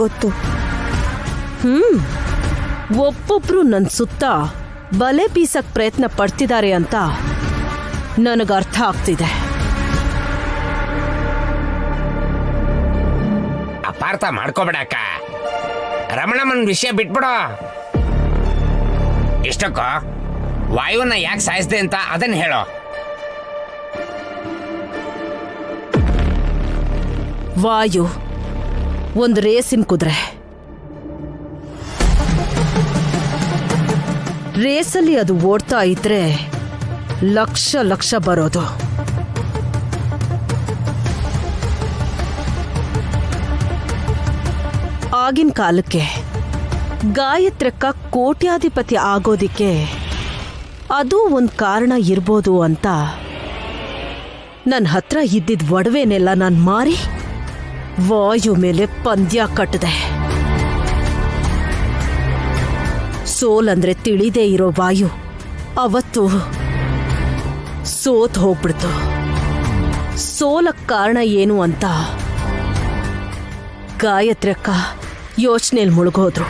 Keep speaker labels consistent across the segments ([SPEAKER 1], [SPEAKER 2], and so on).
[SPEAKER 1] ಗೊತ್ತು.
[SPEAKER 2] ಒಬ್ಬೊಬ್ರು ನನ್ನ ಸುತ್ತ ಬಲೆ ಬೀಸಕ್ ಪ್ರಯತ್ನ ಪಡ್ತಿದ್ದಾರೆ ಅಂತ ನನಗೆ ಅರ್ಥ ಆಗ್ತಿದೆ.
[SPEAKER 3] ಅಪಾರ್ಥ ಮಾಡ್ಕೋಬೇಡಕ್ಕ. ರಮಣಮ್ಮನ ವಿಷಯ ಬಿಟ್ಬಿಡು. ಇಷ್ಟಕ್ಕೋ ವಾಯುವನ್ನ ಯಾಕೆ ಸಾಯಿಸ್ದೆ ಅಂತ ಅದನ್ನ ಹೇಳೋ.
[SPEAKER 2] ವಾಯು ಒಂದು ರೇಸಿನ ಕುದುರೆ. ರೇಸಲ್ಲಿ ಅದು ಓಡ್ತಾ ಇದ್ರೆ ಲಕ್ಷ ಲಕ್ಷ ಬರೋದು. ಆಗಿನ ಕಾಲಕ್ಕೆ ಗಾಯತ್ರಕ್ಕ ಕೋಟ್ಯಾಧಿಪತಿ ಆಗೋದಿಕ್ಕೆ ಅದು ಒಂದು ಕಾರಣ ಇರ್ಬೋದು ಅಂತ ನನ್ನ ಹತ್ರ ಇದ್ದಿದ್ದ ಒಡವೆನೆಲ್ಲ ನಾನು ಮಾರಿ ವಾಯು ಮೇಲೆ ಪಂದ್ಯ ಕಟ್ಟಿದೆ. ಸೋಲಂದ್ರೆ ತಿಳಿದೇ ಇರೋ ವಾಯು ಅವತ್ತು ಸೋತ್ ಹೋಗ್ಬಿಡ್ತು. ಸೋಲಕ್ ಕಾರಣ ಏನು ಅಂತ ಗಾಯತ್ರಕ್ಕ ಯೋಚನೆಯಲ್ಲಿ ಮುಳುಗೋದ್ರು.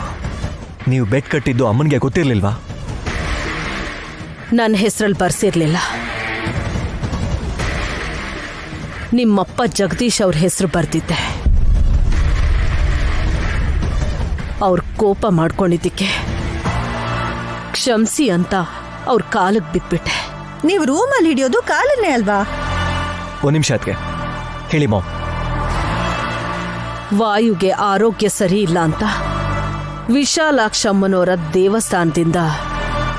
[SPEAKER 4] ನೀವು ಬೆಟ್ ಕಟ್ಟಿದ್ದು ಅಮ್ಮನಿಗೆ ಗೊತ್ತಿರ್ಲಿಲ್ವಾ?
[SPEAKER 2] ನನ್ನ ಹೆಸರಲ್ಲಿ ಬರ್ಸಿರ್ಲಿಲ್ಲ. ನಿಮ್ಮಪ್ಪ ಜಗದೀಶ್ ಅವ್ರ ಹೆಸರು ಬರ್ತಿದ್ದೆ. ಅವ್ರ ಕೋಪ ಮಾಡ್ಕೊಂಡಿದ್ದಕ್ಕೆ ಕ್ಷಮಿಸಿ ಅಂತ ಅವ್ರ ಕಾಲಿಗೆ ಬಿದ್ಬಿಟ್ಟೆ.
[SPEAKER 1] ನೀವು ರೂಮಲ್ಲಿ ಹಿಡಿಯೋದು ಕಾಲನ್ನೇ ಅಲ್ವಾ?
[SPEAKER 4] ಒಂದು ನಿಮಿಷ ಅದಕ್ಕೆ ಹೇಳಿ ಮಾಮ್.
[SPEAKER 2] ವಾಯುಗೆ ಆರೋಗ್ಯ ಸರಿ ಇಲ್ಲ ಅಂತ ವಿಶಾಲಾಕ್ಷಮ್ಮನವರ ದೇವಸ್ಥಾನದಿಂದ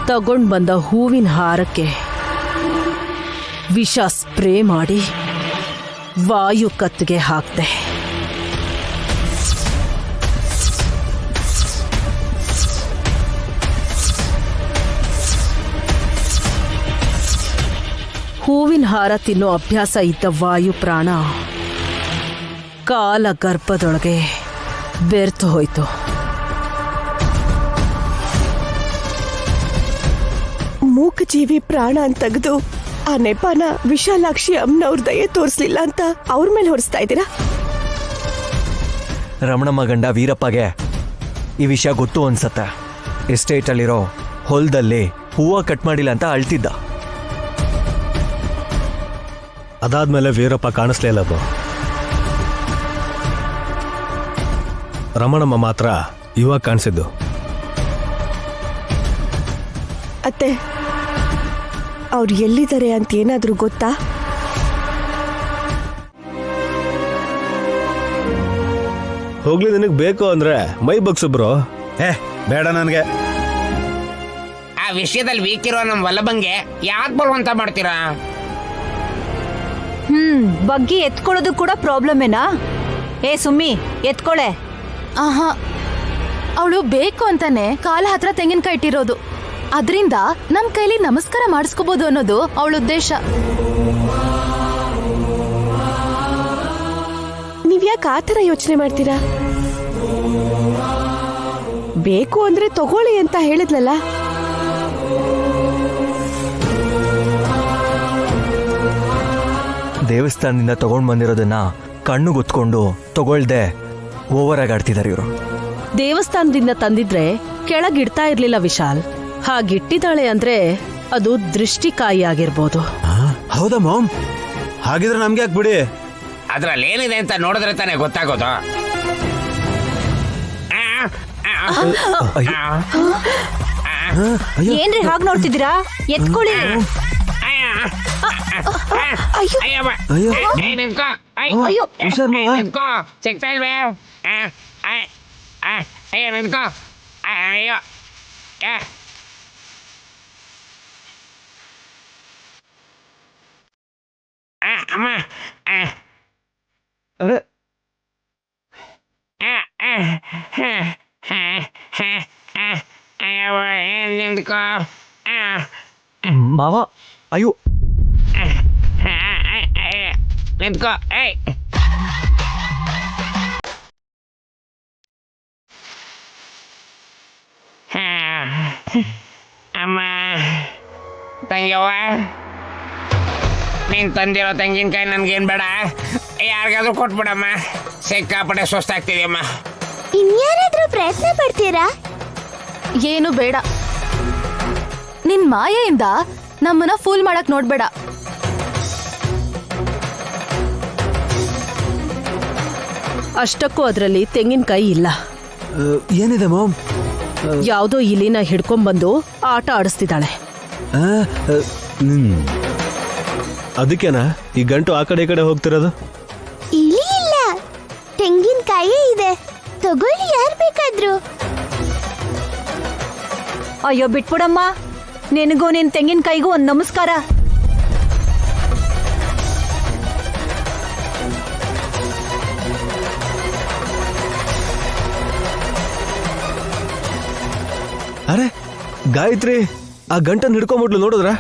[SPEAKER 2] ತಗೊಂಡು ಬಂದ ಹೂವಿನ ಹಾರಕ್ಕೆ ವಿಷ ಸ್ಪ್ರೇ ಮಾಡಿ ವಾಯು ಕತ್ತಿಗೆ ಹಾಕ್ದೆ. ಹೂವಿನ ಹಾರ ತಿನ್ನೋ ಅಭ್ಯಾಸ ಇದ್ದ ವಾಯು ಪ್ರಾಣ ಕಾಲ ಗರ್ಭದೊಳಗೆ ಬೆರ್ತು ಹೋಯ್ತು.
[SPEAKER 1] ಮೂಕಜೀವಿ ಪ್ರಾಣ ಅಂತ ತೆಗೆದು ಆ ನೆಪನ ವಿಶಾಲಾಕ್ಷಿ ಅಮ್ಮನವ್ರ ದಯೆ ತೋರಿಸ್ಲಿಲ್ಲ ಅಂತ ಅವ್ರ ಮೇಲೆ ಹೊರಿಸ್ತಾ ಇದ್ದೀರಾ?
[SPEAKER 4] ರಮಣಮ್ಮ ಗಂಡ ವೀರಪ್ಪಗೆ ಈ ವಿಷಯ ಗೊತ್ತು ಅನ್ಸತ್ತೆ. ಎಸ್ಟೇಟಲ್ಲಿರೋ ಹೊಲದಲ್ಲಿ ಹೂವು ಕಟ್ ಮಾಡಿಲ್ಲ ಅಂತ ಅಳ್ತಿದ್ದ.
[SPEAKER 5] ಅದಾದ್ಮೇಲೆ ವೀರಪ್ಪ ಕಾಣಿಸ್ಲೇ ಇಲ್ಲ. ರಮಣಮ್ಮ ಮಾತ್ರ ಇವಾಗ ಕಾಣಿಸಿದ್ದು.
[SPEAKER 1] ಅತ್ತೆ, ಅವ್ರು ಎಲ್ಲಿದ್ದಾರೆ ಅಂತ ಏನಾದ್ರೂ ಗೊತ್ತಾ?
[SPEAKER 5] ಹೋಗ್ಲಿ, ನಿನಗೆ ಬೇಕು ಅಂದ್ರೆ ಮೈ ಬಗ್ಸಬ್ರು. ಬೇಡ ನನಗೆ.
[SPEAKER 3] ಆ ವಿಷಯದಲ್ಲಿ ವೀಕ್ ಇರೋ ನಮ್ಮ ವಲ್ಲಭಂಗೆ ಯಾಕೆ ಬರುವಂತ ಮಾಡ್ತೀರಾ?
[SPEAKER 6] ಬಗ್ಗಿ ಎತ್ಕೊಳ್ಳೋದು ಕೂಡ ಪ್ರಾಬ್ಲಮೇನಾ? ಏ ಸುಮ್ಮಿ, ಎತ್ಕೊಳೆ.
[SPEAKER 7] ಆಹಾ, ಅವಳು ಬೇಕು ಅಂತಾನೆ ಕಾಲ ಹತ್ರ ತೆಂಗಿನಕಾಯಿ ಇಟ್ಟಿರೋದು. ಅದರಿಂದ ನಮ್ ಕೈಲಿ ನಮಸ್ಕಾರ ಮಾಡಿಸ್ಕೋಬಹುದು ಅನ್ನೋದು ಅವಳ ಉದ್ದೇಶ.
[SPEAKER 1] ನೀವ್ಯಾಕೆ ಆ ಥರ ಯೋಚನೆ ಮಾಡ್ತೀರಾ? ಬೇಕು ಅಂದ್ರೆ ತಗೊಳ್ಳಿ ಅಂತ ಹೇಳಿದ್ಲಲ್ಲ.
[SPEAKER 4] ದೇವಸ್ಥಾನದಿಂದ ತಗೊಂಡ್ ಬಂದಿರೋದನ್ನ ಕಣ್ಣು ಗೊತ್ಕೊಂಡು ತಗೊಳ್ದೆ ಓವರ್ ಆಗಿ ಆಡ್ತಿದ್ದಾರೆ ಇವರು.
[SPEAKER 2] ದೇವಸ್ಥಾನದಿಂದ ತಂದಿದ್ರೆ ಕೆಳಗಿಡ್ತಾ ಇರ್ಲಿಲ್ಲ ವಿಶಾಲ್. ಹಾಗಿಟ್ಟಿದ್ದಾಳೆ ಅಂದ್ರೆ ಅದು ದೃಷ್ಟಿಕಾಯಿ ಆಗಿರ್ಬೋದು.
[SPEAKER 5] ಹೌದಾ ಮಾಮ್? ಹಾಗಿದ್ರೆ ನಮ್ಗೆ ಯಾಕೆ ಬಿಡಿ.
[SPEAKER 3] ಅದ್ರಲ್ಲಿ ಏನಿದೆ ಅಂತ ನೋಡಿದ್ರೆ ತಾನೇ ಗೊತ್ತಾಗೋದು.
[SPEAKER 6] ಏನ್ರಿ ಹಾಗೆ ನೋಡ್ತಿದ್ದೀರಾ? ಎತ್ಕೊಳ್ಳಿ.
[SPEAKER 3] ಸಿಗ್ತಾ ಇಲ್ವೇ? ನಿಂತ್ಕೋ. ಅಯ್ಯೋ, ಅಮ್ಮ. ನಿಂತ್ಕೋ.
[SPEAKER 4] ಮಾವ, ಅಯ್ಯೋ
[SPEAKER 3] ನಿಂತ್ಕೋ. ಅಮ್ಮ, ತಂಗ್ಯವ್ವ, ನೀನ್ ತಂದಿರೋ ತೆಂಗಿನಕಾಯಿ ನನ್ಗೇನ್ ಬೇಡ, ಯಾರಿಗಾದ್ರೂ ಕೊಟ್ಬಿಡಮ್ಮ. ಸಿಕ್ಕಾಪಟ್ಟೆ ಸುಸ್ತಾಗ್ತಿದೆಯಮ್ಮ.
[SPEAKER 8] ಇನ್ಯಾರಾದ್ರೂ ಪ್ರಯತ್ನ ಪಡ್ತೀರಾ?
[SPEAKER 7] ಏನು ಬೇಡ. ನಿನ್ ಮಾಯೆಯಿಂದ ನಮ್ಮನ್ನ ಫೂಲ್ ಮಾಡಕ್ ನೋಡ್ಬೇಡ.
[SPEAKER 2] ಅಷ್ಟಕ್ಕೂ ಅದರಲ್ಲಿ ತೆಂಗಿನಕಾಯಿ ಇಲ್ಲ.
[SPEAKER 5] ಏನಿದೆ ಮಾಮ್?
[SPEAKER 2] ಯಾವುದೋ ಇಲಿನ ಹಿಡ್ಕೊಂಡ್ಬಂದು ಆಟ ಆಡಿಸ್ತಿದ್ದಾಳೆ.
[SPEAKER 5] ಅದಕ್ಕೇನಾ ಈ ಗಂಟು ಆ ಕಡೆ ಹೋಗ್ತಿರೋದು?
[SPEAKER 8] ಇಲಿ ಇಲ್ಲ, ತೆಂಗಿನಕಾಯಿ ಇದೆ. ತಗೊಳ್ಳಿ, ಯಾರು ಬೇಕಾದ್ರು.
[SPEAKER 6] ಅಯ್ಯೋ ಬಿಟ್ಬಿಡಮ್ಮ, ನಿನಗೂ ನಿನ್ ತೆಂಗಿನಕಾಯಿಗೂ ಒಂದ್ ನಮಸ್ಕಾರ.
[SPEAKER 5] ಅರೆ ಗಾಯತ್ರಿ, ಆ ಗಂಟನ್ನು ಹಿಡ್ಕೊಂಡ್ಬಿಟ್ಲು ನೋಡಿದ್ರ?